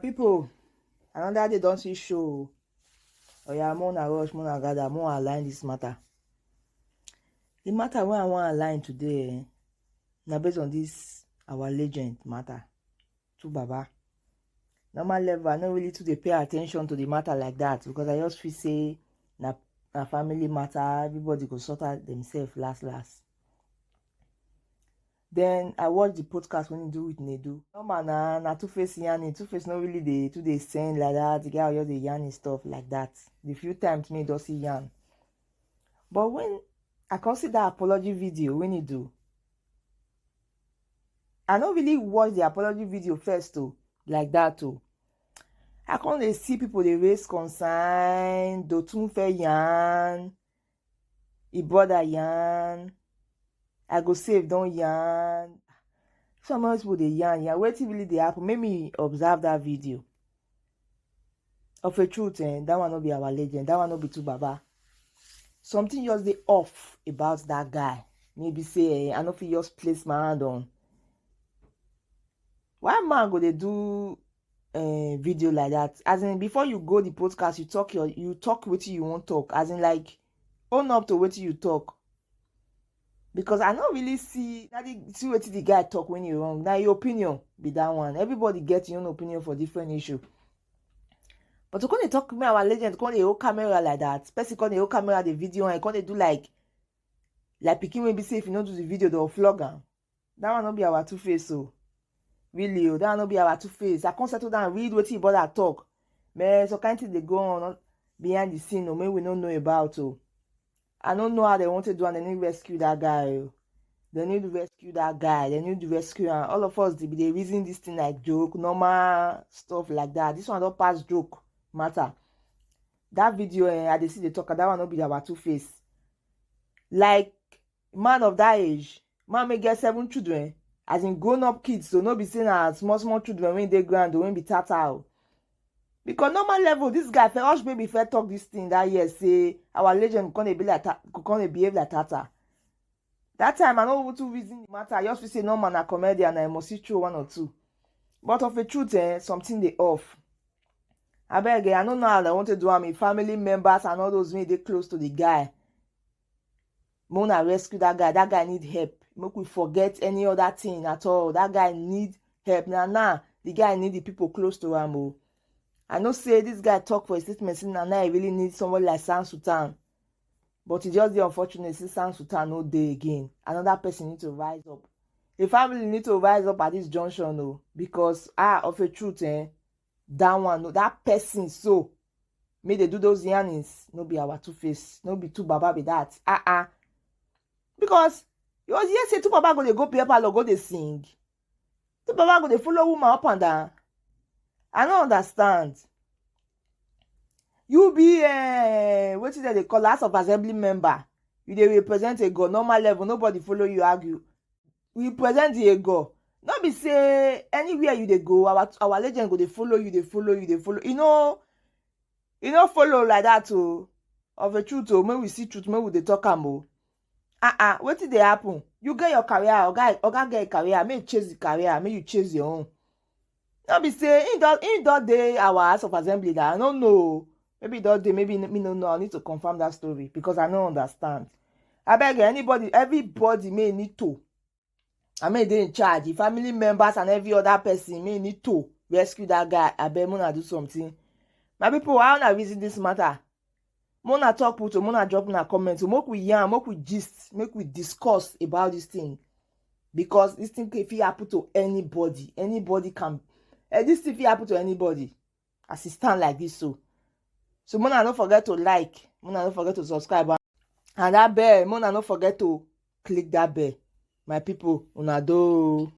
People, another day don't see show. Oh yeah, Mona rush, Mona gather, Mona align this matter. The matter where I want to align today, now based on this our legend matter to Baba. Normal level, I don't really to dey pay attention to the matter like that because I just feel say na family matter, everybody go sort out themselves last. Then I watched the podcast when you do with Nedu. Normal na two-face yarning. Two-face not really they send like that. The guy just the yarning stuff like that. The few times me does see yarn. But when I consider that apology video when you do, I don't really watch the apology video first too, like that too. I can't see people they raise concern, do too fair yarn, he brother yarn. I go save don't yarn. Some of people they yarn. Wetin really they happen? Make me observe that video. Of a truth, that one not be our legend. That one not be too Baba. Something just they off about that guy. Maybe say I know if you just place my hand on. Why man go they do video like that? As in before you go the podcast, you talk what you want talk. As in like own up to what you talk. Because I don't really see what the guy talk when you're wrong. Now your opinion be that one. Everybody gets your own opinion for different issue. But to come talk about our legend, come the whole camera like that. Especially come the whole camera the video and come they do like picking maybe say if you don't do the video they'll flog am. That one not be our two-face so. Really, that one not be our two-face. I can't settle down and read what he bother talk. Man, so kind thing they go on behind the scene or maybe we don't know about so. I don't know how they want to do and they need to rescue that guy. They need to rescue that guy. They need to rescue him. All of us, they reason this thing like joke, normal stuff like that. This one don't pass joke matter. That video, I dey see the talk, that one not be our two-face. Like, man of that age, man may get 7 children, as in grown-up kids, so no be saying as small children when they grand, when be tata. Because normal level, this guy, Ferosh baby, fair talk this thing that year, say our legend can't be like can't behave like tata. That time I know what to reason the matter. I just feel say no man a comedian, I must see true 1 or 2. But of the truth, something they off. I beg, I don't know how they want to do. I mean, family members and all those when they close to the guy. Mona rescue that guy. That guy need help. Make we forget any other thing at all. That guy need help. Now, the guy need the people close to him. I know say this guy talk for a statement saying now I really need someone like San Sultan. But it's just the unfortunate since San Sultan no day again. Another person need to rise up. The family need to rise up at this junction, no. Because of a truth, that one, no, that person so may they do those yarnings, no be our two-face, no be two Baba be that. Because you was here say two Baba go play palo, go they sing. Two Baba go they follow woman up and down. I don't understand. You be what is that they call House of Assembly member. You they represent a go normal level. Nobody follow you argue. We represent the ego. Not be say anywhere you they go. Our legend go they follow you. They follow. You know follow like that too. Of the truth, oh, when we see truth, when we they talk amo. What did they happen? You get your career. Oga get a career. May you chase the career. May you chase your own. Not be say in that day our House of Assembly that I don't know. Maybe that day, maybe me no know. I need to confirm that story because I don't understand. I beg everybody may need to. I mean they in charge. The family members and every other person may need to rescue that guy. I beg Mona do something. My people, I wanna visit this matter. Mona talk put Mona drop in a comment. So make we yarn, make we gist, make we discuss about this thing. Because this thing can happen to anybody. Anybody can. This thing can happen to anybody. As it stand like this so. So Mona don't forget to like. Mona don't forget to subscribe. And that bell, Mona don't forget to click that bell. My people, una do.